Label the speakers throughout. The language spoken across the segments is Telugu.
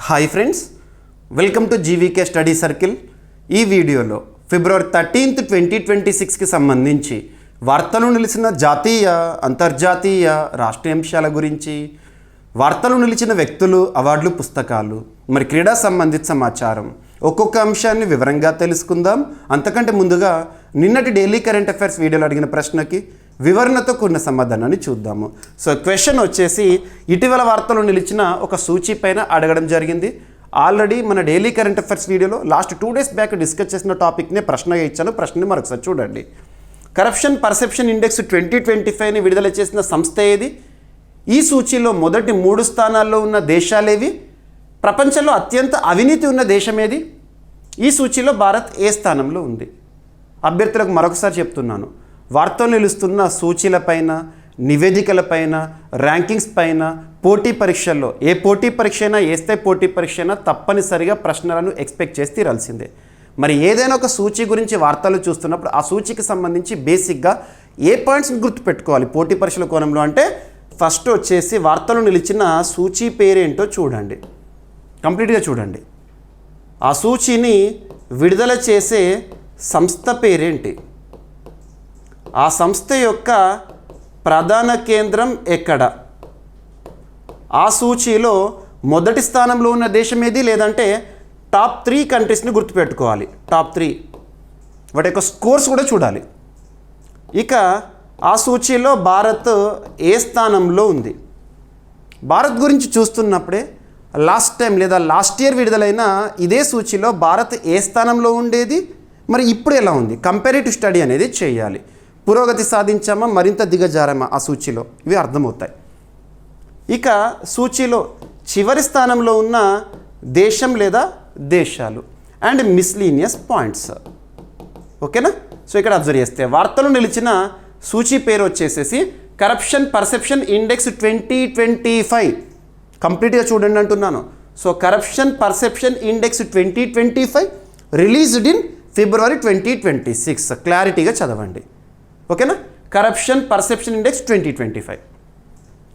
Speaker 1: Hi friends, welcome to GVK study circle. ఈ వీడియోలో ఫిబ్రవరి 13, 2026కి సంబంధించి వార్తలు నిలిచిన జాతీయ, అంతర్జాతీయ, రాష్ట్రీయ అంశాల గురించి, వార్తలు నిలిచిన వ్యక్తులు, అవార్డులు, పుస్తకాలు, మరి క్రీడా సంబంధిత సమాచారం, ఒక్కొక్క అంశాన్ని వివరంగా తెలుసుకుందాం. అంతకంటే ముందుగా నిన్నటి డైలీ కరెంట్ అఫైర్స్ వీడియోలో అడిగిన ప్రశ్నకి వివరణతో కూడిన సమాధానాన్ని చూద్దాము. సో క్వశ్చన్ వచ్చేసి, ఇటీవల వార్తలు నిలిచిన ఒక సూచీ పైన అడగడం జరిగింది. ఆల్రెడీ మన డైలీ కరెంట్ అఫైర్స్ వీడియోలో లాస్ట్ 2 days బ్యాక్ డిస్కస్ చేసిన టాపిక్నే ప్రశ్నగా ఇచ్చాను. ప్రశ్నని మరొకసారి చూడండి. కరప్షన్ పర్సెప్షన్ ఇండెక్స్ 2025ని విడుదల చేసిన సంస్థ ఏది? ఈ సూచీలో మొదటి 3 స్థానాల్లో ఉన్న దేశాలేవి? ప్రపంచంలో అత్యంత అవినీతి ఉన్న దేశం ఏది? ఈ సూచీలో భారత్ ఏ స్థానంలో ఉంది? అభ్యర్థులకు మరొకసారి చెప్తున్నాను, వార్తలు నిలుస్తున్న సూచీలపైన, నివేదికలపైన, ర్యాంకింగ్స్ పైన, పోటీ పరీక్షల్లో ఏ పోటీ పరీక్ష అయినా, ఏ స్థాయి పోటీ పరీక్ష అయినా తప్పనిసరిగా ప్రశ్నలను ఎక్స్పెక్ట్ చేసి తీరాల్సిందే. మరి ఏదైనా ఒక సూచీ గురించి వార్తలు చూస్తున్నప్పుడు ఆ సూచీకి సంబంధించి బేసిక్గా ఏ పాయింట్స్ని గుర్తుపెట్టుకోవాలి పోటీ పరీక్షల కోణంలో అంటే, ఫస్ట్ వచ్చేసి వార్తలు నిలిచిన సూచీ పేరేంటో చూడండి, కంప్లీట్గా చూడండి. ఆ సూచీని విడుదల చేసే సంస్థ పేరేంటి? ఆ సంస్థ యొక్క ప్రధాన కేంద్రం ఎక్కడ? ఆ సూచీలో మొదటి స్థానంలో ఉన్న దేశం ఏది? లేదంటే టాప్ 3 కంట్రీస్ని గుర్తుపెట్టుకోవాలి. టాప్ 3 వాటి యొక్క స్కోర్స్ కూడా చూడాలి. ఇక ఆ సూచీలో భారత్ ఏ స్థానంలో ఉంది? భారత్ గురించి చూస్తున్నప్పుడే లాస్ట్ టైం లేదా లాస్ట్ ఇయర్ విడుదలైన ఇదే సూచీలో భారత్ ఏ స్థానంలో ఉండేది, మరి ఇప్పుడు ఎలా ఉంది, కంపారిటివ్ స్టడీ అనేది చేయాలి. పురోగతి సాధించామా, మరింత దిగజారామా ఆ సూచీలో, ఇవి అర్థమవుతాయి. ఇక సూచీలో చివరి స్థానంలో ఉన్న దేశం లేదా దేశాలు అండ్ మిస్లీనియస్ పాయింట్స్. ఓకేనా? సో ఇక్కడ అబ్జర్వ్ చేస్తే వార్తలు నిలిచిన సూచీ పేరు వచ్చేసేసి కరప్షన్ పర్సెప్షన్ ఇండెక్స్ 2025. కంప్లీట్గా చూడండి అంటున్నాను. So corruption perception index 2025 released in February 2026. క్లారిటీగా చదవండి. ఓకేనా? Corruption perception index 2025.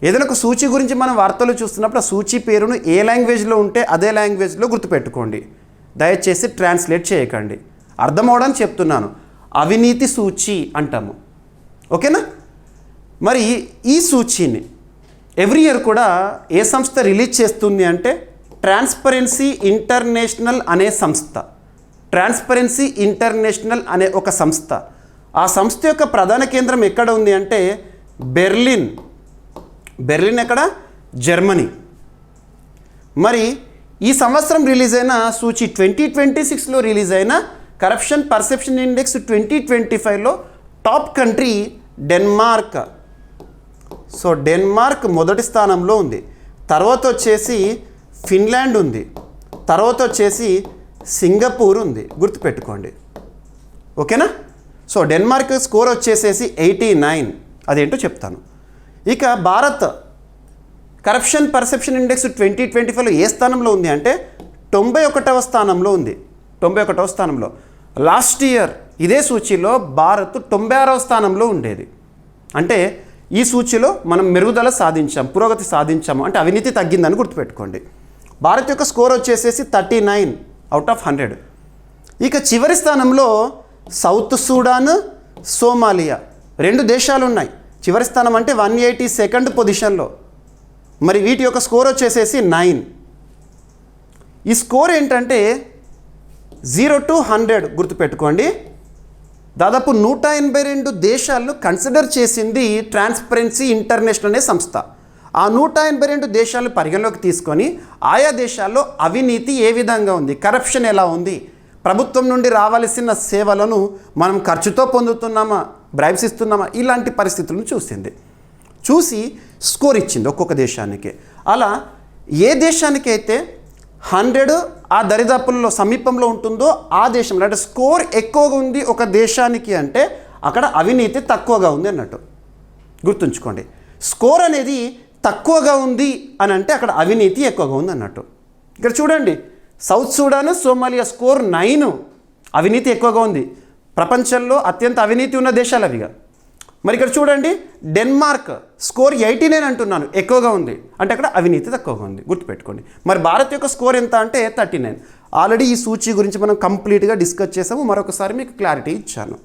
Speaker 1: ఏదైనా ఒక సూచీ గురించి మనం వార్తలు చూస్తున్నప్పుడు ఆ సూచీ పేరును ఏ లాంగ్వేజ్లో ఉంటే అదే లాంగ్వేజ్లో గుర్తుపెట్టుకోండి. దయచేసి ట్రాన్స్లేట్ చేయకండి. అర్థం అవడానికి చెప్తున్నాను. అవినీతి సూచీ అంటాము. ఓకేనా? మరి ఈ సూచీని ఎవ్రీ ఇయర్ కూడా ఏ సంస్థ రిలీజ్ చేస్తుంది అంటే, ట్రాన్స్పరెన్సీ ఇంటర్నేషనల్ అనే సంస్థ. ట్రాన్స్పరెన్సీ ఇంటర్నేషనల్ అనే ఒక సంస్థ. ఆ సంస్థ యొక్క ప్రధాన కేంద్రం ఎక్కడ ఉంది అంటే బెర్లిన్. బెర్లిన్ ఎక్కడ? జర్మనీ. మరి ఈ సంవత్సరం రిలీజ్ అయిన సూచీ 2026లో రిలీజ్ అయిన కరప్షన్ పర్సెప్షన్ ఇండెక్స్ 2025లో top country Denmark. So Denmark మొదటి స్థానంలో ఉంది. తర్వాత వచ్చేసి ఫిన్లాండ్ ఉంది. తర్వాత వచ్చేసి సింగపూర్ ఉంది. గుర్తుపెట్టుకోండి. ఓకేనా? సో డెన్మార్క్ స్కోర్ వచ్చేసేసి 89. అదేంటో చెప్తాను. ఇక భారత్ కరప్షన్ పర్సెప్షన్ ఇండెక్స్ 2025లో ఏ స్థానంలో ఉంది అంటే 91వ స్థానంలో ఉంది. 91వ స్థానంలో. లాస్ట్ ఇయర్ ఇదే సూచీలో భారత్ 96వ స్థానంలో ఉండేది. అంటే ఈ సూచీలో మనం మెరుగుదల సాధించాం, పురోగతి సాధించాము, అంటే అవినీతి తగ్గిందని గుర్తుపెట్టుకోండి. భారత్ యొక్క స్కోర్ వచ్చేసేసి 39 out of 100. ఇక చివరి స్థానంలో సౌత్ సూడాన్, సోమాలియా 2 దేశాలు ఉన్నాయి. చివరి స్థానం అంటే 182nd పొజిషన్లో. మరి వీటి యొక్క స్కోర్ వచ్చేసేసి 9. ఈ స్కోర్ ఏంటంటే 0 to 100 గుర్తుపెట్టుకోండి. దాదాపు 182 దేశాలను కన్సిడర్ చేసింది ట్రాన్స్పరెన్సీ ఇంటర్నేషనల్ అనే సంస్థ. ఆ 182 దేశాలను పరిగణలోకి తీసుకొని ఆయా దేశాల్లో అవినీతి ఏ విధంగా ఉంది, కరప్షన్ ఎలా ఉంది, ప్రభుత్వం నుండి రావాల్సిన సేవలను మనం ఖర్చుతో పొందుతున్నామా, బ్రైబ్స్ ఇస్తున్నామా, ఇలాంటి పరిస్థితులను చూసింది. చూసి స్కోర్ ఇచ్చింది ఒక్కొక్క దేశానికి. అలా ఏ దేశానికి అయితే 100 ఆ దరిదాపుల్లో సమీపంలో ఉంటుందో ఆ దేశంలో, అంటే స్కోర్ ఎక్కువగా ఉంది ఒక దేశానికి అంటే అక్కడ అవినీతి తక్కువగా ఉంది అన్నట్టు. గుర్తుంచుకోండి. స్కోర్ అనేది తక్కువగా ఉంది అని అంటే అక్కడ అవినీతి ఎక్కువగా ఉంది అన్నట్టు. ఇక్కడ చూడండి, సౌత్ సూడాన్, సోమాలియా స్కోర్ 9, అవినీతి ఎక్కువగా ఉంది. ప్రపంచంలో అత్యంత అవినీతి ఉన్న దేశాలు అవిగా. మరి ఇక్కడ చూడండి, డెన్మార్క్ స్కోర్ 89 అంటున్నాను, ఎక్కువగా ఉంది అంటే అక్కడ అవినీతి తక్కువగా ఉంది, గుర్తుపెట్టుకోండి. మరి భారత్ యొక్క స్కోర్ ఎంత అంటే 39. ఆల్రెడీ ఈ సూచి గురించి మనం కంప్లీట్గా డిస్కస్ చేసాము, మరొకసారి మీకు క్లారిటీ ఇచ్చాను.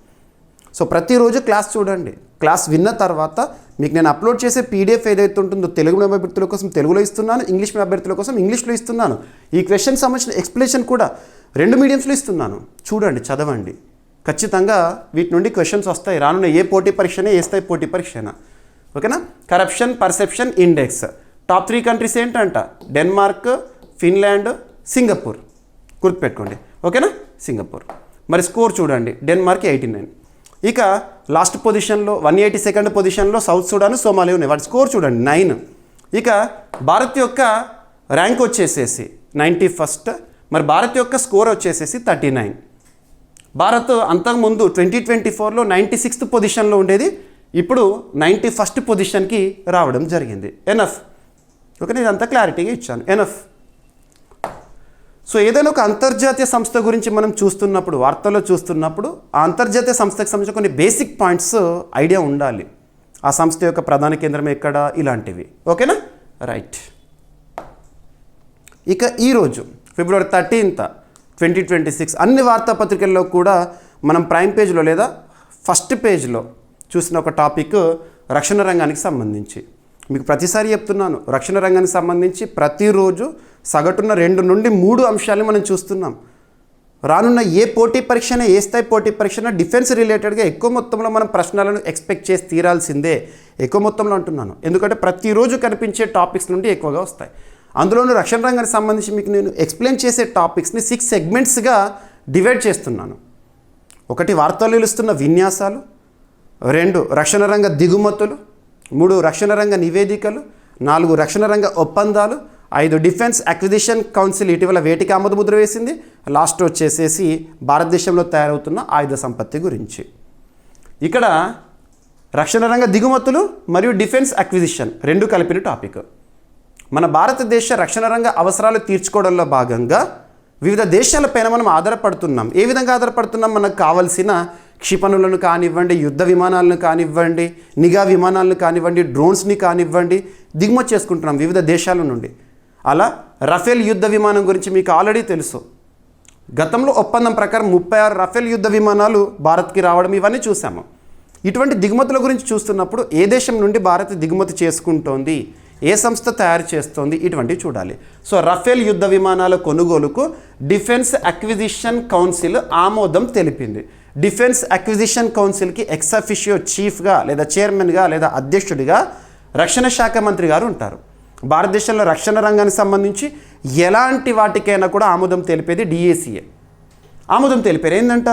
Speaker 1: సో ప్రతిరోజు క్లాస్ చూడండి, క్లాస్ విన్న తర్వాత మీకు నేను అప్లోడ్ చేసే పీడిఎఫ్ ఏదైతే ఉంటుందో తెలుగు మీడియం అభ్యర్థుల కోసం తెలుగులో ఇస్తున్నాను, ఇంగ్లీష్ మీడియం అభ్యర్థుల కోసం ఇంగ్లీష్లో ఇస్తున్నాను. ఈ క్వశ్చన్ సంబంధించిన ఎక్స్ప్లెనేషన్ కూడా 2 మీడియంస్లో ఇస్తున్నాను. చూడండి, చదవండి. ఖచ్చితంగా వీటి నుండి క్వశ్చన్స్ వస్తాయి. రానున్న ఏ పోటీ పరీక్షనే, ఏ స్థాయి పోటీ పరీక్షనా. ఓకేనా. Corruption perception index top 3 countries ఏంటంట? Denmark, Finland, Singapore. గుర్తుపెట్టుకోండి. ఓకేనా, సింగపూర్. మరి స్కోర్ చూడండి, డెన్మార్క్ 89. ఇక లాస్ట్ పొజిషన్లో 182nd పొజిషన్లో సౌత్ సుడాన్, సోమాలియా ఉన్నాయి. వాటి స్కోర్ చూడండి 9. ఇక భారత్ యొక్క ర్యాంక్ వచ్చేసేసి 91st. మరి భారత్ యొక్క స్కోర్ వచ్చేసేసి 39. భారత్ అంతకుముందు 2024లో 96th పొజిషన్లో ఉండేది, ఇప్పుడు 91st పొజిషన్కి రావడం జరిగింది. ఎనఫ్. ఓకే, నేను అంతా క్లారిటీగా ఇచ్చాను. ఎనఫ్. సో ఏదైనా ఒక అంతర్జాతీయ సంస్థ గురించి మనం చూస్తున్నప్పుడు, వార్తల్లో చూస్తున్నప్పుడు, ఆ అంతర్జాతీయ సంస్థకు సంబంధించిన కొన్ని బేసిక్ పాయింట్స్ ఐడియా ఉండాలి. ఆ సంస్థ యొక్క ప్రధాన కేంద్రం ఎక్కడ, ఇలాంటివి. ఓకేనా, రైట్. ఇక ఈరోజు ఫిబ్రవరి 13th 2026 అన్ని వార్తాపత్రికల్లో కూడా మనం ప్రైమ్ పేజ్లో లేదా ఫస్ట్ పేజ్లో చూసిన ఒక టాపిక్ రక్షణ రంగానికి సంబంధించి. మీకు ప్రతిసారి చెప్తున్నాను, రక్షణ రంగానికి సంబంధించి ప్రతిరోజు సగటున 2 నుండి 3 అంశాలు మనం చూస్తున్నాం. రానున్న ఏ పోటీ పరీక్షనే, ఏ స్థాయి పోటీ పరీక్షన డిఫెన్స్ రిలేటెడ్గా ఎక్కువ మొత్తంలో మనం ప్రశ్నలను ఎక్స్పెక్ట్ చేసి తీరాల్సిందే. ఎక్కువ మొత్తంలో అంటున్నాను ఎందుకంటే ప్రతిరోజు కనిపించే టాపిక్స్ నుండి ఎక్కువగా వస్తాయి. అందులోనూ రక్షణ రంగానికి సంబంధించి మీకు నేను ఎక్స్ప్లెయిన్ చేసే టాపిక్స్ని 6 సెగ్మెంట్స్గా డివైడ్ చేస్తున్నాను. 1 వార్తల్లో నిలుస్తున్న విన్యాసాలు, 2 రక్షణ రంగ దిగుమతులు, 3 రక్షణ రంగ నివేదికలు, 4 రక్షణ రంగ ఒప్పందాలు, 5 డిఫెన్స్ అక్విజిషన్ కౌన్సిల్ ఇటీవల వేటికి ఆమోద ముద్ర వేసింది, లాస్ట్ వచ్చేసేసి భారతదేశంలో తయారవుతున్న ఆయుధ సంపత్తి గురించి. ఇక్కడ రక్షణ రంగ దిగుమతులు మరియు డిఫెన్స్ అక్విజిషన్ 2 కలిపిన టాపిక్. మన భారతదేశ రక్షణ రంగ అవసరాలు తీర్చుకోవడంలో భాగంగా వివిధ దేశాలపైన మనం ఆధారపడుతున్నాం. ఏ విధంగా ఆధారపడుతున్నాం? మనకు కావాల్సిన క్షిపణులను కానివ్వండి, యుద్ధ విమానాలను కానివ్వండి, నిఘా విమానాలను కానివ్వండి, డ్రోన్స్ని కానివ్వండి, దిగుమతి చేసుకుంటున్నాం వివిధ దేశాల నుండి. అలా రఫేల్ యుద్ధ విమానం గురించి మీకు ఆల్రెడీ తెలుసు. గతంలో ఒప్పందం ప్రకారం 36 రఫేల్ యుద్ధ విమానాలు భారత్కి రావడం ఇవన్నీ చూసాము. ఇటువంటి దిగుమతుల గురించి చూస్తున్నప్పుడు ఏ దేశం నుండి భారత్ దిగుమతి చేసుకుంటోంది, ఏ సంస్థ తయారు చేస్తోంది, ఇటువంటివి చూడాలి. సో రఫేల్ యుద్ధ విమానాల కొనుగోలుకు డిఫెన్స్ అక్విజిషన్ కౌన్సిల్ ఆమోదం తెలిపింది. డిఫెన్స్ అక్విజిషన్ కౌన్సిల్కి ఎక్స్ అఫిషియో చీఫ్గా లేదా చైర్మన్గా లేదా అధ్యక్షుడిగా రక్షణ శాఖ మంత్రి గారు ఉంటారు. భారతదేశంలో రక్షణ రంగానికి సంబంధించి ఎలాంటి వాటికైనా కూడా ఆమోదం తెలిపేది DACA. ఆమోదం తెలిపారు ఏంటంట,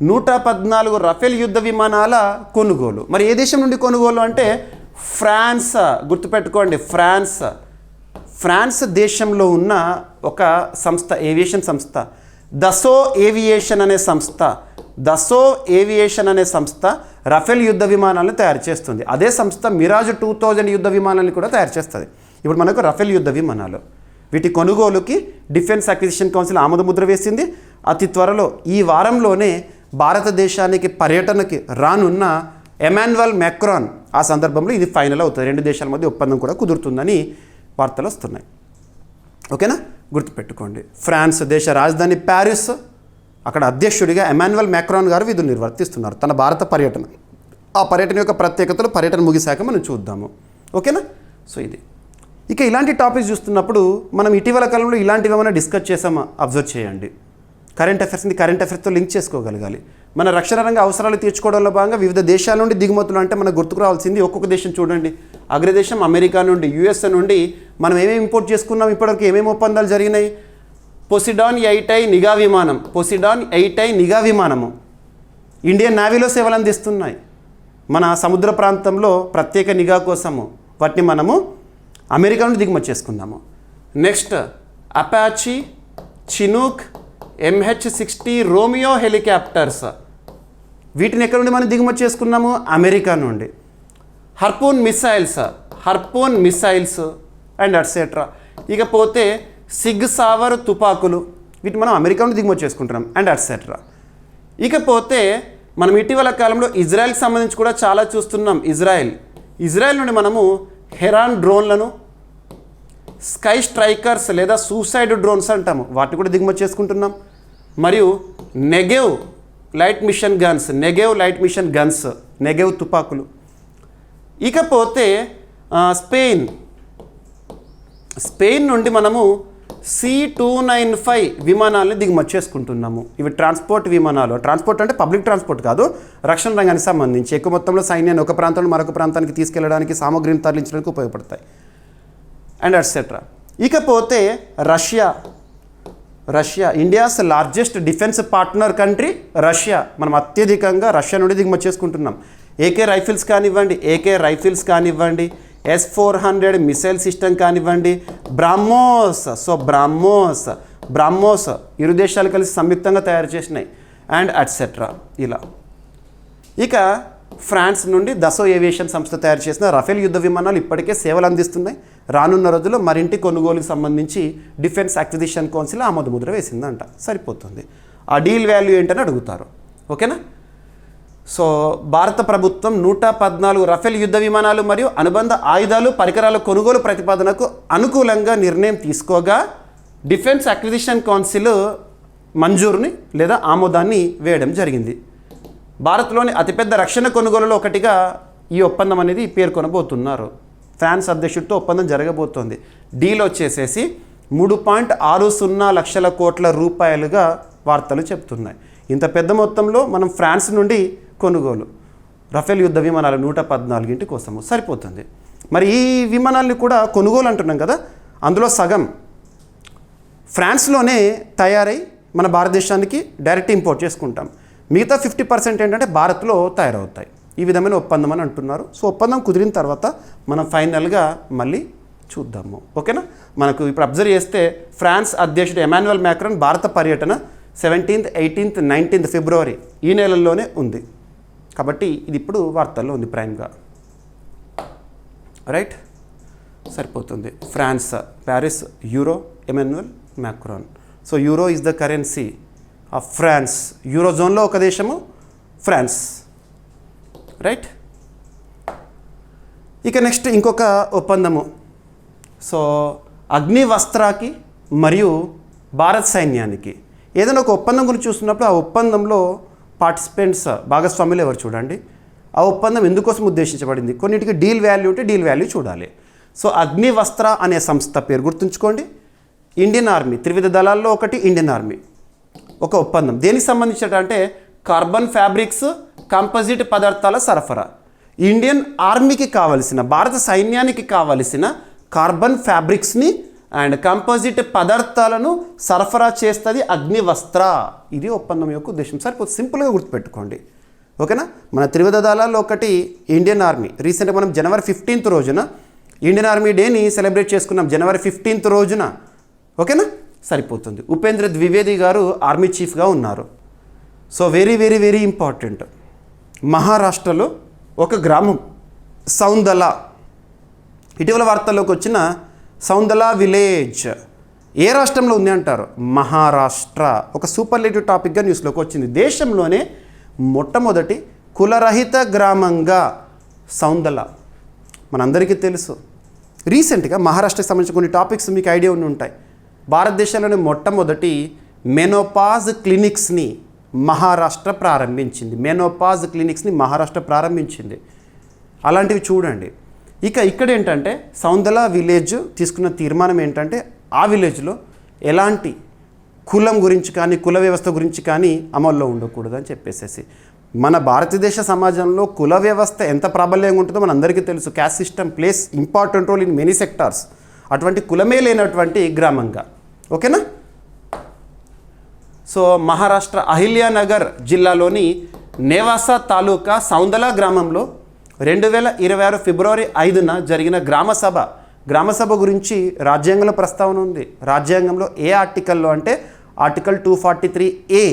Speaker 1: 114 రఫేల్ యుద్ధ విమానాల కొనుగోలు. మరి ఏ దేశం నుండి కొనుగోలు అంటే ఫ్రాన్స్. గుర్తుపెట్టుకోండి, ఫ్రాన్స్ దేశంలో ఉన్న ఒక సంస్థ, ఏవియేషన్ సంస్థ, దసో ఏవియేషన్ అనే సంస్థ రఫేల్ యుద్ధ విమానాలను తయారు చేస్తుంది. అదే సంస్థ మిరాజ్ 2000 యుద్ధ విమానాలను కూడా తయారు చేస్తుంది. ఇప్పుడు మనకు రఫేల్ యుద్ధ విమానాలు, వీటి కొనుగోలుకి డిఫెన్స్ అక్విజిషన్ కౌన్సిల్ ఆమోదముద్ర వేసింది. అతి త్వరలో ఈ వారంలోనే భారతదేశానికి పర్యటనకి రానున్న ఎమాన్యుయల్ మ్యాక్రాన్, ఆ సందర్భంలో ఇది ఫైనల్ అవుతుంది. 2 దేశాల మధ్య ఒప్పందం కూడా కుదురుతుందని వార్తలు వస్తున్నాయి. ఓకేనా, గుర్తుపెట్టుకోండి. ఫ్రాన్స్ దేశ రాజధాని ప్యారిస్, అక్కడ అధ్యక్షుడిగా ఎమాన్యుయల్ మ్యాక్రాన్ గారు విధులు నిర్వర్తిస్తున్నారు తన భారత పర్యటన. ఆ పర్యటన యొక్క ప్రత్యేకతలు పర్యటన ముగిశాక మనం చూద్దాము. ఓకేనా, సో ఇది. ఇక ఇలాంటి టాపిక్స్ చూస్తున్నప్పుడు మనం ఇటీవల కాలంలో ఇలాంటివి ఏమైనా డిస్కస్ చేసామా అబ్జర్వ్ చేయండి. కరెంట్ అఫైర్స్తో లింక్ చేసుకోగలగాలి. మన రక్షణ రంగ అవసరాలు తీర్చుకోవడంలో భాగంగా వివిధ దేశాల నుండి దిగుమతులు అంటే మనకు గుర్తుకు రావాల్సింది ఒక్కొక్క దేశం చూడండి. అగ్రదేశం అమెరికా నుండి, USA నుండి మనం ఏమేమి ఇంపోర్ట్ చేసుకున్నాం, ఇప్పటివరకు ఏమేమి ఒప్పందాలు జరిగినాయి. పొసిడాన్ 8I నిఘా విమానము ఇండియన్ నేవీలో సేవలు అందిస్తున్నాయి. మన సముద్ర ప్రాంతంలో ప్రత్యేక నిఘా కోసము వాటిని మనము అమెరికా నుండి దిగుమతి చేసుకున్నాము. Next Apache, Chinook, MH-60 Romeo helicopters, వీటిని ఎక్కడ నుండి మనం దిగుమతి చేసుకున్నాము? అమెరికా నుండి. హర్పూన్ మిసైల్స్ అండ్ అట్సెట్రా. ఇకపోతే సిగ్ సావర్ తుపాకులు, వీటిని మనం అమెరికా నుండి దిగుమతి చేసుకుంటున్నాం అండ్ అట్సెట్రా. ఇకపోతే మనం ఇటీవల కాలంలో ఇజ్రాయెల్కి సంబంధించి కూడా చాలా చూస్తున్నాం. ఇజ్రాయెల్ నుండి మనము హెరాన్ డ్రోన్లను, స్కై స్ట్రైకర్స్ లేదా సూసైడ్ డ్రోన్స్ అంటాము, వాటిని కూడా దిగుమతి చేసుకుంటున్నాం. మరియు Negev light machine guns, Negev తుపాకులు. ఇకపోతే స్పెయిన్ నుండి మనము C-295 విమానాలని దిగుమతి చేసుకుంటున్నాము. ఇవి ట్రాన్స్పోర్ట్ విమానాలు. ట్రాన్స్పోర్ట్ అంటే పబ్లిక్ ట్రాన్స్పోర్ట్ కాదు, రక్షణ రంగానికి సంబంధించి ఎక్కువ మొత్తంలో సైన్యాన్ని ఒక ప్రాంతం నుండి మరొక ప్రాంతానికి తీసుకెళ్లడానికి, సామగ్రిని తరలించడానికి ఉపయోగపడతాయి అండ్ ఎట్సెట్రా. ఇకపోతే Russia India's largest defence partner country Russia. మనం అత్యధికంగా రష్యా నుండి దిగుమతి చేసుకుంటున్నాం. AK రైఫిల్స్ కానివ్వండి, S-400 మిసైల్ సిస్టమ్ కానివ్వండి, బ్రాహ్మోస్ ఇరు దేశాలు కలిసి సంయుక్తంగా తయారు చేసినాయి అండ్ అట్సెట్రా ఇలా. ఇక ఫ్రాన్స్ నుండి దసో ఏవియేషన్ సంస్థ తయారు చేసిన రఫేల్ యుద్ధ విమానాలు ఇప్పటికే సేవలు అందిస్తున్నాయి. రానున్న రోజుల్లో మరింటి కొనుగోలుకు సంబంధించి డిఫెన్స్ అక్విజిషన్ కౌన్సిల్ ఆమోద ముద్ర వేసిందంట. సరిపోతుంది. ఆ డీల్ వాల్యూ ఏంటని అడుగుతారు. ఓకేనా. సో భారత ప్రభుత్వం 114 రఫేల్ యుద్ధ విమానాలు మరియు అనుబంధ ఆయుధాలు, పరికరాల కొనుగోలు ప్రతిపాదనకు అనుకూలంగా నిర్ణయం తీసుకోగా డిఫెన్స్ అక్విజిషన్ కౌన్సిల్ మంజూరుని లేదా ఆమోదాన్ని వేయడం జరిగింది. భారత్లోని అతిపెద్ద రక్షణ కొనుగోలులో ఒకటిగా ఈ ఒప్పందం అనేది పేర్కొనబోతున్నారు. ఫ్రాన్స్ అధ్యక్షుడితో ఒప్పందం జరగబోతోంది. డీల్ వచ్చేసేసి 3.60 లక్షల కోట్ల రూపాయలుగా వార్తలు చెప్తున్నాయి. ఇంత పెద్ద మొత్తంలో మనం ఫ్రాన్స్ నుండి కొనుగోలు రఫేల్ యుద్ధ విమానాలు 114 కోసము సరిపోతుంది. మరి ఈ విమానాల్ని కూడా కొనుగోలు అంటున్నాం కదా, అందులో సగం ఫ్రాన్స్లోనే తయారై మన భారతదేశానికి డైరెక్ట్ ఇంపోర్ట్ చేసుకుంటాం. మిగతా 50% ఏంటంటే భారత్లో తయారవుతాయి. ఈ విధమైన ఒప్పందం అని అంటున్నారు. సో ఒప్పందం కుదిరిన తర్వాత మనం ఫైనల్గా మళ్ళీ చూద్దాము. ఓకేనా. మనకు ఇప్పుడు అబ్జర్వ్ చేస్తే ఫ్రాన్స్ అధ్యక్షుడు ఎమాన్యుయల్ మ్యాక్రాన్ భారత పర్యటన 17th, 18th, 19th ఫిబ్రవరి ఈ నెలల్లోనే ఉంది. కాబట్టి ఇది ఇప్పుడు వార్తల్లో ఉంది ప్రైమ్గా. రైట్, సరిపోతుంది. France, Paris, euro, Emmanuel Macron. So euro is the currency of France. యూరోజోన్లో ఒక దేశము ఫ్రాన్స్. రైట్. ఇక నెక్స్ట్ ఇంకొక ఒప్పందము. సో అగ్నివస్త్రాకి మరియు భారత్ సైన్యానికి ఏదైనా ఒక ఒప్పందం గురించి చూస్తున్నప్పుడు ఆ ఒప్పందంలో పార్టిసిపెంట్స్, భాగస్వాములు ఎవరు చూడండి. ఆ ఒప్పందం ఎందుకోసం ఉద్దేశించబడింది, కొన్నిటికి డీల్ వాల్యూ ఉంటే డీల్ వాల్యూ చూడాలి. సో అగ్నివస్త్ర అనే సంస్థ పేరు గుర్తుంచుకోండి. ఇండియన్ ఆర్మీ, త్రివిధ దళాల్లో ఒకటి ఇండియన్ ఆర్మీ. ఒక ఒప్పందం దేనికి సంబంధించినట్టు కార్బన్ ఫ్యాబ్రిక్స్, కంపోజిట్ పదార్థాల సరఫరా. ఇండియన్ ఆర్మీకి కావలసిన, భారత సైన్యానికి కావలసిన కార్బన్ ఫ్యాబ్రిక్స్ని అండ్ కంపోజిట్ పదార్థాలను సరఫరా చేస్తుంది అగ్నివస్త్ర. ఇది ఒప్పందం యొక్క ఉద్దేశం. సరిపోతే సింపుల్గా గుర్తుపెట్టుకోండి. ఓకేనా. మన త్రివిధ దళాల్లో ఒకటి ఇండియన్ ఆర్మీ. రీసెంట్గా మనం January 15th రోజున ఇండియన్ ఆర్మీ డేని సెలబ్రేట్ చేసుకున్నాం, January 15th రోజున. ఓకేనా, సరిపోతుంది. ఉపేంద్ర ద్వివేది గారు ఆర్మీ చీఫ్గా ఉన్నారు. So very very very important. మహారాష్ట్రలో ఒక గ్రామం సౌందలా, ఇటీవల వార్తల్లోకి వచ్చిన సౌందలా విలేజ్ ఏ రాష్ట్రంలో ఉంది అంటారు, మహారాష్ట్ర. ఒక సూపర్లేటివ్ టాపిక్గా న్యూస్లోకి వచ్చింది. దేశంలోనే మొట్టమొదటి కులరహిత గ్రామంగా సౌందలా. మనందరికీ తెలుసు. రీసెంట్గా మహారాష్ట్రకి సంబంధించిన కొన్ని టాపిక్స్ మీకు ఐడియా ఉండి ఉంటాయి. భారతదేశంలోని మొట్టమొదటి మెనోపాజ్ క్లినిక్స్ని మహారాష్ట్ర ప్రారంభించింది. అలాంటివి చూడండి. ఇక ఇక్కడ ఏంటంటే సౌందలా విలేజ్ తీసుకున్న తీర్మానం ఏంటంటే ఆ విలేజ్లో ఎలాంటి కులం గురించి కానీ కుల వ్యవస్థ గురించి కానీ అమల్లో ఉండకూడదు అని చెప్పేసేసి. మన భారతదేశ సమాజంలో కుల వ్యవస్థ ఎంత ప్రాబల్యంగా ఉంటుందో మన అందరికీ తెలుసు. Caste system plays important role in many sectors. అటువంటి కులమే లేనటువంటి గ్రామంగా. ఓకేనా. సో మహారాష్ట్ర అహిల్యానగర్ జిల్లాలోని నేవాసా తాలూకా సౌందలా గ్రామంలో 2026 ఫిబ్రవరి 5న జరిగిన గ్రామసభ గురించి రాజ్యాంగంలో ప్రస్తావన ఉంది. రాజ్యాంగంలో ఏ ఆర్టికల్లో అంటే ఆర్టికల్ 243A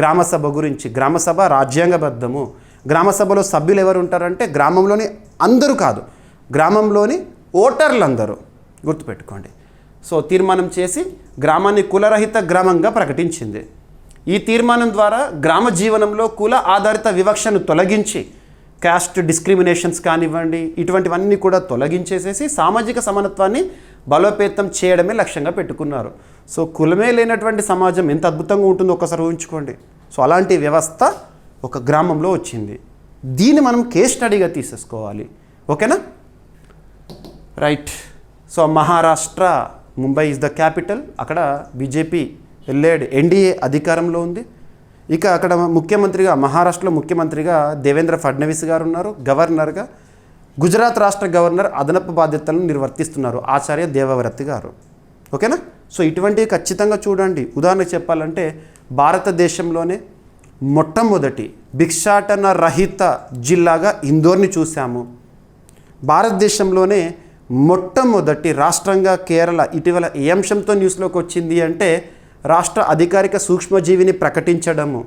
Speaker 1: గ్రామసభ గురించి. గ్రామసభ రాజ్యాంగబద్ధము. గ్రామసభలో సభ్యులు ఎవరు ఉంటారంటే గ్రామంలోని అందరూ కాదు, గ్రామంలోని ఓటర్లందరూ. గుర్తుపెట్టుకోండి. సో తీర్మానం చేసి గ్రామాన్ని కులరహిత గ్రామంగా ప్రకటించింది. ఈ తీర్మానం ద్వారా గ్రామ జీవనంలో కుల ఆధారిత వివక్షను తొలగించి క్యాస్ట్ డిస్క్రిమినేషన్స్ కానివ్వండి ఇటువంటివన్నీ కూడా తొలగించేసేసి సామాజిక సమానత్వాన్ని బలోపేతం చేయడమే లక్ష్యంగా పెట్టుకున్నారు. సో కులమే లేనటువంటి సమాజం ఎంత అద్భుతంగా ఉంటుందో ఒకసారి ఊహించుకోండి. సో అలాంటి వ్యవస్థ ఒక గ్రామంలో వచ్చింది. దీన్ని మనం కేస్ స్టడీగా తీసేసుకోవాలి. ఓకేనా? Right. So Maharashtra, Mumbai is the capital. అక్కడ బీజేపీ లెడ్ ఎన్డీఏ అధికారంలో ఉంది. ఇక అక్కడ ముఖ్యమంత్రిగా, మహారాష్ట్రలో ముఖ్యమంత్రిగా దేవేంద్ర ఫడ్నవీస్ గారు ఉన్నారు. గవర్నర్గా గుజరాత్ రాష్ట్ర గవర్నర్ అదనపు బాధ్యతలను నిర్వర్తిస్తున్నారు ఆచార్య దేవవ్రత్ గారు. ఓకేనా? సో ఇటువంటివి ఖచ్చితంగా చూడండి. ఉదాహరణకు చెప్పాలంటే భారతదేశంలోనే మొట్టమొదటి భిక్షాటన రహిత జిల్లాగా ఇందోర్ని చూసాము. భారతదేశంలోనే మొట్టమొదటి రాష్ట్రంగా కేరళ ఇటీవల ఏ అంశంతో న్యూస్లోకి వచ్చింది అంటే రాష్ట్ర అధికారిక సూక్ష్మజీవిని ప్రకటించడము.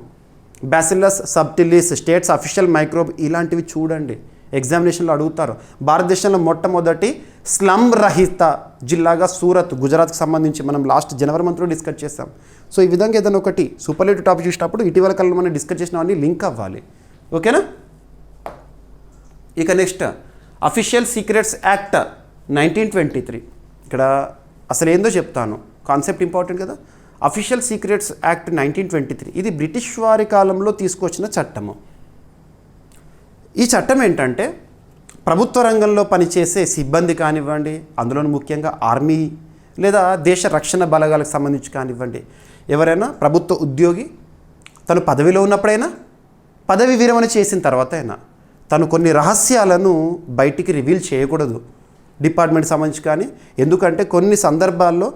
Speaker 1: Bacillus subtilis states official microbe ఇలాంటివి చూడండి, ఎగ్జామినేషన్లో అడుగుతారు. భారతదేశంలో మొట్టమొదటి స్లమ్ రహిత జిల్లాగా సూరత్, గుజరాత్కి సంబంధించి మనం లాస్ట్ జనవరి మంత్లో డిస్కస్ చేసాం. సో ఈ విధంగా ఏదైనా ఒకటి సూపర్లేటివ్ టాపిక్ చూసినప్పుడు ఇటీవల కాలంలో మనం డిస్కస్ చేసినవన్నీ లింక్ అవ్వాలి. ఓకేనా? ఇక నెక్స్ట్ అఫీషియల్ సీక్రెట్స్ యాక్ట్ 1923. ఇక్కడ అసలు ఏందో చెప్తాను, కాన్సెప్ట్ ఇంపార్టెంట్ కదా. అఫీషియల్ సీక్రెట్స్ యాక్ట్ 1923 ఇది బ్రిటిష్ వారి కాలంలో తీసుకొచ్చిన చట్టము. ఈ చట్టం ఏంటంటే ప్రభుత్వ రంగంలో పనిచేసే సిబ్బంది కానివ్వండి, అందులోనూ ముఖ్యంగా ఆర్మీ లేదా దేశ రక్షణ బలగాలకు సంబంధించి కానివ్వండి, ఎవరైనా ప్రభుత్వ ఉద్యోగి తను పదవిలో ఉన్నప్పుడైనా పదవి విరమణ చేసిన తర్వాత అయినా తను కొన్ని రహస్యాలను బయటికి రివీల్ చేయకూడదు డిపార్ట్మెంట్కి సంబంధించి. కానీ ఎందుకంటే కొన్ని సందర్భాల్లో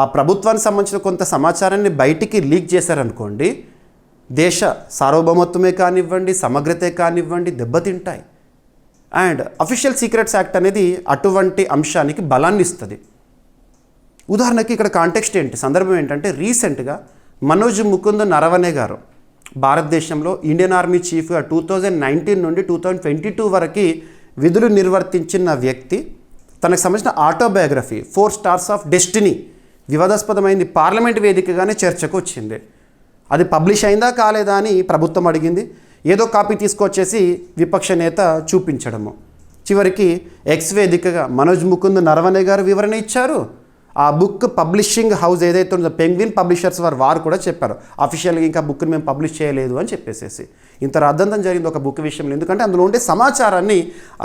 Speaker 1: ఆ ప్రభుత్వానికి సంబంధించిన కొంత సమాచారాన్ని బయటికి లీక్ చేశారనుకోండి, దేశ సార్వభౌమత్వమే కానివ్వండి, సమగ్రతే కానివ్వండి దెబ్బతింటాయి. అండ్ అఫీషియల్ సీక్రెట్స్ యాక్ట్ అనేది అటువంటి అంశానికి బలాన్ని ఇస్తుంది. ఉదాహరణకి ఇక్కడ కాంటెక్స్ట్ ఏంటి, సందర్భం ఏంటంటే రీసెంట్గా మనోజ్ ముకుంద్ నరవనే గారు భారతదేశంలో ఇండియన్ ఆర్మీ చీఫ్గా 2019 నుండి 2022 వరకు విధులు నిర్వర్తించిన వ్యక్తి తనకు సంబంధించిన ఆటోబయోగ్రఫీ 4 స్టార్స్ ఆఫ్ డెస్టినీ వివాదాస్పదమైంది. పార్లమెంట్ వేదికగానే చర్చకు వచ్చింది. అది పబ్లిష్ అయిందా కాలేదా అని ప్రభుత్వం అడిగింది. ఏదో కాపీ తీసుకొచ్చేసి విపక్ష నేత చూపించడము. చివరికి ఎక్స్ వేదికగా మనోజ్ ముకుంద్ నరవనే గారు వివరణ ఇచ్చారు. ఆ బుక్ పబ్లిషింగ్ హౌస్ ఏదైతే ఉందో పెంగ్విన్ పబ్లిషర్స్ వారు కూడా చెప్పారు అఫీషియల్గా ఇంకా బుక్ని మేము పబ్లిష్ చేయలేదు అని చెప్పేసి. ఇంత రాద్ధాంతం జరిగింది ఒక బుక్ విషయంలో. ఎందుకంటే అందులో ఉండే సమాచారాన్ని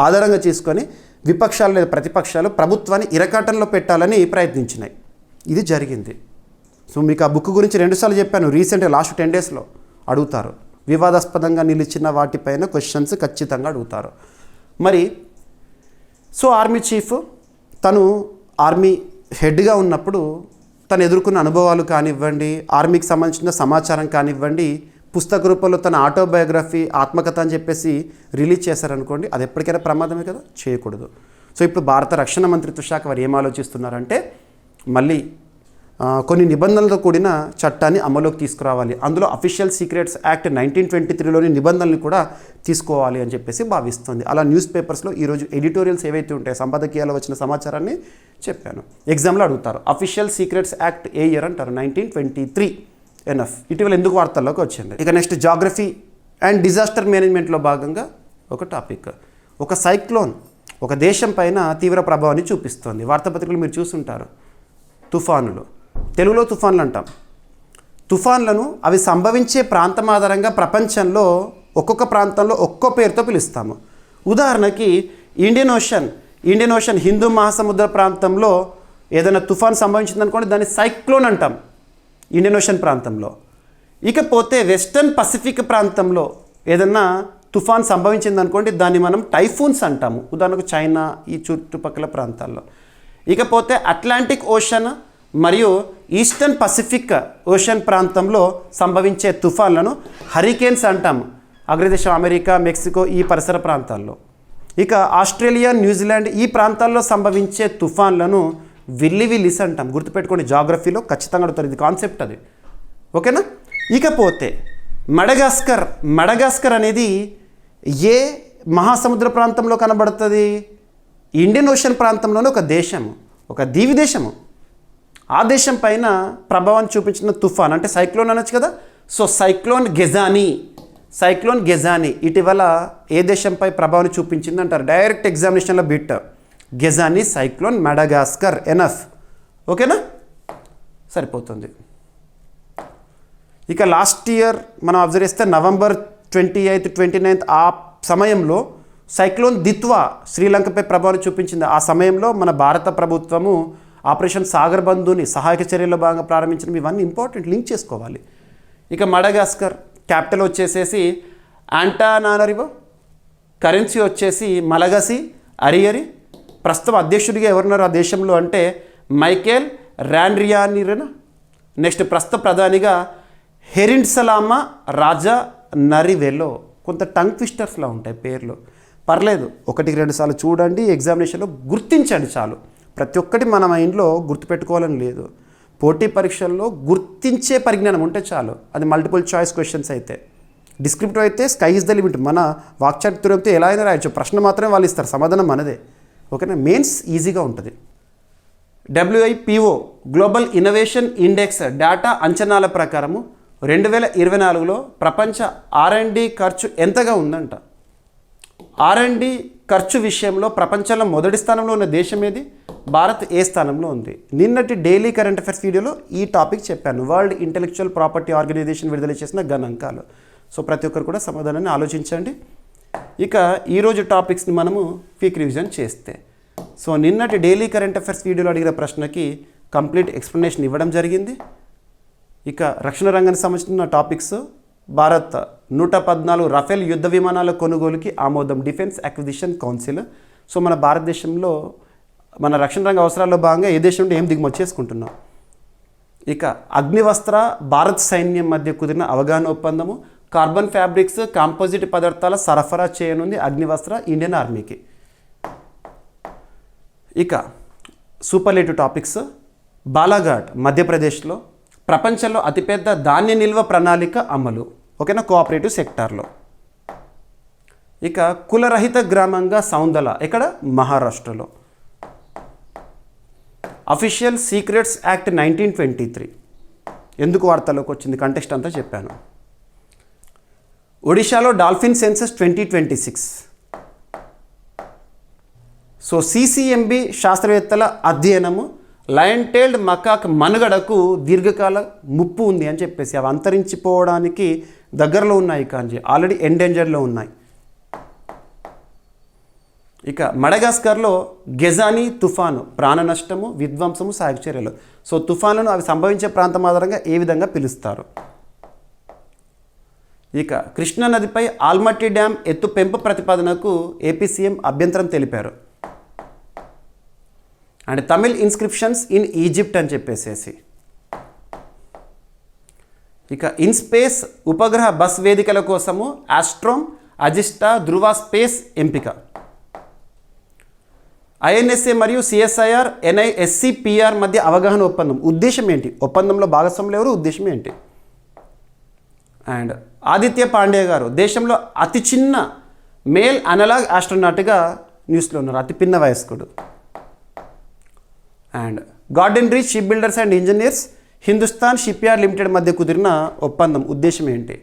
Speaker 1: ఆధారంగా చేసుకొని విపక్షాలు లేదా ప్రతిపక్షాలు ప్రభుత్వాన్ని ఇరకాటంలో పెట్టాలని ప్రయత్నించినాయి. ఇది జరిగింది. సో మీకు ఆ బుక్ గురించి 2 సార్లు చెప్పాను. రీసెంట్గా లాస్ట్ 10 డేస్లో అడుగుతారు. వివాదాస్పదంగా నిలిచిన వాటిపైన క్వశ్చన్స్ ఖచ్చితంగా అడుగుతారు. మరి సో ఆర్మీ చీఫ్ తను ఆర్మీ హెడ్గా ఉన్నప్పుడు తను ఎదుర్కొన్న అనుభవాలు కానివ్వండి, ఆర్మీకి సంబంధించిన సమాచారం కానివ్వండి, పుస్తక రూపంలో తన ఆటోబయోగ్రఫీ ఆత్మకథ అని చెప్పేసి రిలీజ్ చేశారనుకోండి, అది ఎప్పటికైనా ప్రమాదమే కదా, చేయకూడదు. సో ఇప్పుడు భారత రక్షణ మంత్రిత్వ శాఖ వారు ఏం ఆలోచిస్తున్నారంటే మళ్ళీ కొన్ని నిబంధనలతో కూడిన చట్టాన్ని అమలులోకి తీసుకురావాలి. అందులో అఫీషియల్ సీక్రెట్స్ యాక్ట్ 1923లోని నిబంధనలు కూడా తీసుకోవాలి అని చెప్పేసి భావిస్తుంది. అలా న్యూస్ పేపర్స్లో ఈరోజు ఎడిటోరియల్స్ ఏవైతే ఉంటాయో సంపాదకీయాలో వచ్చిన సమాచారాన్ని చెప్పాను. ఎగ్జామ్లో అడుగుతారు అఫీషియల్ సీక్రెట్స్ యాక్ట్ ఏ ఇయర్ అంటారు, 1923 ఎన్ఎఫ్. ఇటీవల ఎందుకు వార్తల్లోకి వచ్చింది. ఇక నెక్స్ట్ జాగ్రఫీ అండ్ డిజాస్టర్ మేనేజ్మెంట్లో భాగంగా ఒక టాపిక్, ఒక సైక్లోన్ ఒక దేశం పైన తీవ్ర ప్రభావాన్ని చూపిస్తుంది. వార్తాపత్రికలు మీరు చూస్తుంటారు. తుఫానులు, తెలుగులో తుఫాన్లు అంటాం. తుఫాన్లను అవి సంభవించే ప్రాంతం ఆధారంగా ప్రపంచంలో ఒక్కొక్క ప్రాంతంలో ఒక్కో పేరుతో పిలుస్తాము. ఉదాహరణకి ఇండియన్ ఓషన్ హిందూ మహాసముద్ర ప్రాంతంలో ఏదైనా తుఫాన్ సంభవించిందనుకోండి, దాన్ని సైక్లోన్ అంటాం ఇండియన్ ఓషన్ ప్రాంతంలో. ఇకపోతే వెస్టర్న్ పసిఫిక్ ప్రాంతంలో ఏదైనా తుఫాన్ సంభవించిందనుకోండి, దాన్ని మనం టైఫూన్స్ అంటాము. ఉదాహరణకు చైనా ఈ చుట్టుపక్కల ప్రాంతాల్లో. ఇకపోతే అట్లాంటిక్ ఓషన్ మరియు ఈస్టర్న్ పసిఫిక్ ఓషన్ ప్రాంతంలో సంభవించే తుఫాన్లను హరికేన్స్ అంటాము, అగ్రదేశం అమెరికా, మెక్సికో ఈ పరిసర ప్రాంతాల్లో. ఇక ఆస్ట్రేలియా, న్యూజిలాండ్ ఈ ప్రాంతాల్లో సంభవించే తుఫాన్లను విల్లివిల్లిస్ అంటాం. గుర్తుపెట్టుకోండి, జాగ్రఫీలో ఖచ్చితంగా అడుగుతారు, ఇది కాన్సెప్ట్ అది. ఓకేనా? ఇకపోతే మడగాస్కర్ అనేది ఏ మహాసముద్ర ప్రాంతంలో కనబడుతుంది? ఇండియన్ ఓషన్ ప్రాంతంలోనే ఒక దేశము, ఒక దీవి దేశము. ఆ దేశం పైన ప్రభావం చూపించిన తుఫాన్ అంటే సైక్లోన్ అనొచ్చు కదా, సో సైక్లోన్ గెజానీ ఇటీవల ఏ దేశంపై ప్రభావాన్ని చూపించింది అంటారు. డైరెక్ట్ ఎగ్జామినేషన్లో బిట్ గెజానీ సైక్లోన్ మడగాస్కర్ ఎనఫ్. ఓకేనా, సరిపోతుంది. ఇక లాస్ట్ ఇయర్ మనం అబ్జర్వ్ చేస్తే November 28, 29 ఆ సమయంలో సైక్లోన్ దిత్వా శ్రీలంకపై ప్రభావం చూపించింది. ఆ సమయంలో మన భారత ప్రభుత్వము ఆపరేషన్ సాగర్ బంధుని సహాయక చర్యల్లో భాగంగా ప్రారంభించడం, ఇవన్నీ ఇంపార్టెంట్, లింక్ చేసుకోవాలి. ఇక మడగాస్కర్ క్యాపిటల్ వచ్చేసేసి ఆంటానానరివో, కరెన్సీ వచ్చేసి మలగసి అరియరి. ప్రస్తుతం అధ్యక్షుడిగా ఎవరున్నారు ఆ దేశంలో అంటే మైకేల్ ర్యాన్రియానిరన్. నెక్స్ట్ ప్రస్తుత ప్రధానిగా హెరిండ్సలామా రాజా నరివెలో. కొంత టంగ్ ట్విస్టర్స్లా ఉంటాయి పేర్లు, పర్లేదు 1-2 సార్లు చూడండి, ఎగ్జామినేషన్లో గుర్తించండి చాలు. ప్రతి ఒక్కటి మన మైండ్లో గుర్తుపెట్టుకోవాలని లేదు. పోటీ పరీక్షల్లో గుర్తించే పరిజ్ఞానం ఉంటే చాలు. అది మల్టిపుల్ చాయిస్ క్వశ్చన్స్ అయితే. డిస్క్రిప్టివ్ అయితే స్కై ఇస్ ద లిమిట్. మన వాక్చాతుర్యంతో ఎలా అయినా రాయొచ్చు, ప్రశ్న మాత్రమే వాళ్ళు ఇస్తారు, సమాధానం మనదే. ఓకేనా, మెయిన్స్ ఈజీగా ఉంటుంది. WIPO global innovation index data అంచనాల ప్రకారము 2024లో ప్రపంచ R&D ఖర్చు ఎంతగా ఉందంట. R&D ఖర్చు విషయంలో ప్రపంచంలో మొదటి స్థానంలో ఉన్న దేశం ఏది, భారత్ ఏ స్థానంలో ఉంది. నిన్నటి డైలీ కరెంట్ అఫైర్స్ వీడియోలో ఈ టాపిక్ చెప్పాను. వరల్డ్ ఇంటెలెక్చువల్ ప్రాపర్టీ ఆర్గనైజేషన్ విడుదల చేసిన గణాంకాలు. సో ప్రతి ఒక్కరు కూడా సమాధానాన్ని ఆలోచించండి. ఇక ఈరోజు టాపిక్స్ని మనము క్విక్ రివిజన్ చేస్తే, సో నిన్నటి డైలీ కరెంట్ అఫైర్స్ వీడియోలో అడిగిన ప్రశ్నకి కంప్లీట్ ఎక్స్ప్లెనేషన్ ఇవ్వడం జరిగింది. ఇక రక్షణ రంగానికి సంబంధించిన టాపిక్స్, భారత్ 114 రఫేల్ యుద్ధ విమానాల కొనుగోలుకి ఆమోదం, డిఫెన్స్ అక్విజిషన్ కౌన్సిల్. సో మన భారతదేశంలో మన రక్షణ రంగ అవసరాల్లో భాగంగా ఏ దేశం నుండి ఏం దిగుమతి చేసుకుంటున్నాం. ఇక అగ్నివస్త్ర భారత్ సైన్యం మధ్య కుదిరిన అవగాహన ఒప్పందము, కార్బన్ ఫ్యాబ్రిక్స్ కాంపోజిట్ పదార్థాల సరఫరా చేయనుంది అగ్నివస్త్ర ఇండియన్ ఆర్మీకి. ఇక సూపర్లేటివ్ టాపిక్స్, బాలాఘాట్ మధ్యప్రదేశ్లో ప్రపంచంలో అతిపెద్ద ధాన్య నిల్వ ప్రణాళిక అమలు. ఓకేనా, కోఆపరేటివ్ సెక్టార్లో. ఇక కులరహిత గ్రామంగా సౌందల ఇక్కడ మహారాష్ట్రలో. అఫీషియల్ సీక్రెట్స్ యాక్ట్ 1923 ఎందుకు వార్తలోకి వచ్చింది, కంటెక్స్ట్ అంతా చెప్పాను. ఒడిశాలో డాల్ఫిన్ సెన్సస్ 2026. సో CCMB శాస్త్రవేత్తల అధ్యయనము లయన్ టైల్డ్ మకాక్ మనుగడకు దీర్ఘకాల ముప్పు ఉంది అని చెప్పేసి, అవి అంతరించిపోవడానికి దగ్గరలో ఉన్నాయి కానీ ఆల్రెడీ ఎండేంజర్లో ఉన్నాయి. ఇక మడగాస్కర్లో గెజానీ తుఫాను ప్రాణ నష్టము, విధ్వంసము, సహాయక చర్యలు. సో తుఫానును అవి సంభవించే ప్రాంతం ఆధారంగా ఏ విధంగా పిలుస్తారు. ఇక కృష్ణా నదిపై ఆల్మట్టి డ్యామ్ ఎత్తు పెంపు ప్రతిపాదనకు ఏపీ సీఎం అభ్యంతరం తెలిపారు. And Tamil inscriptions in Egypt అని చెప్పేసేసి. ఇక ఇన్స్పేస్ ఉపగ్రహ బస్ వేదికల కోసము ఆస్ట్రోమ్, అజిస్టా, ధృవ స్పేస్ ఎంపిక. INSA మరియు CSIR NISCPR మధ్య అవగాహన ఒప్పందం. ఉద్దేశం ఏంటి, ఒప్పందంలో భాగస్వాములు ఎవరు, ఉద్దేశం ఏంటి. అండ్ ఆదిత్య పాండే గారు దేశంలో అతి చిన్న మేల్ అనలాగ్ ఆస్ట్రోనాట్గా న్యూస్లో ఉన్నారు, అతి పిన్న వయస్కుడు. And Garden Reach shipbuilders and engineers Hindustan shipyard limited మధ్య కుదిరిన ఒప్పందం. ఉద్దేశం ఏంటి.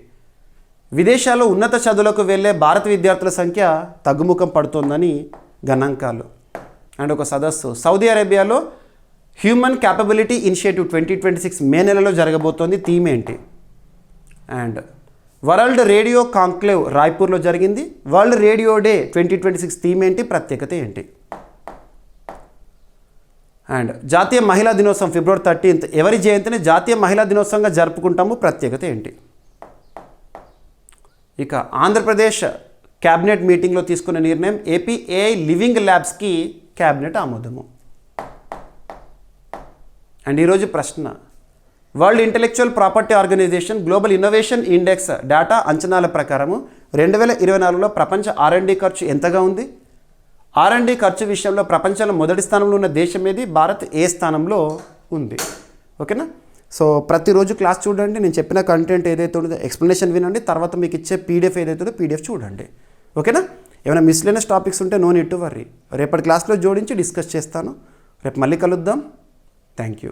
Speaker 1: విదేశాల్లో ఉన్నత చదువులకు వెళ్ళే భారత విద్యార్థుల సంఖ్య తగ్గుముఖం పడుతోందని గణాంకాలు. అండ్ ఒక సదస్సు సౌదీ అరేబియాలో హ్యూమన్ క్యాపబిలిటీ ఇనిషియేటివ్ 2026 మే నెలలో జరగబోతోంది. థీమ్ ఏంటి. అండ్ వరల్డ్ రేడియో కాంక్లేవ్ రాయ్పూర్లో జరిగింది. వరల్డ్ రేడియో డే 2026 థీమ్ ఏంటి, ప్రత్యేకత ఏంటి. అండ్ జాతీయ మహిళా దినోత్సవం February 13th ఎవరి జయంతిని జాతీయ మహిళా దినోత్సవంగా జరుపుకుంటాము, ప్రత్యేకత ఏంటి. ఇక ఆంధ్రప్రదేశ్ క్యాబినెట్ మీటింగ్లో తీసుకున్న నిర్ణయం, ఏపీ AI లివింగ్ ల్యాబ్స్కి క్యాబినెట్ ఆమోదము. అండ్ ఈరోజు ప్రశ్న, world intellectual property organisation global innovation index data అంచనాల ప్రకారము 2024లో ప్రపంచ R&D ఖర్చు ఎంతగా ఉంది. R&D ఖర్చు విషయంలో ప్రపంచంలో మొదటి స్థానంలో ఉన్న దేశం ఏది, భారత్ ఏ స్థానంలో ఉంది. ఓకేనా. సో ప్రతిరోజు క్లాస్ చూడండి, నేను చెప్పిన కంటెంట్ ఏదైతే ఉందో ఎక్స్ప్లెనేషన్ వినండి, తర్వాత మీకు ఇచ్చే PDF ఏదైతే ఉందో PDF చూడండి. ఓకేనా. ఏమైనా మిస్లేనియస్ టాపిక్స్ ఉంటే నో నీడ్ టు వర్రీ, రేపటి క్లాస్లో జోడించి డిస్కస్ చేస్తాను. రేపు మళ్ళీ కలుద్దాం. Thank you.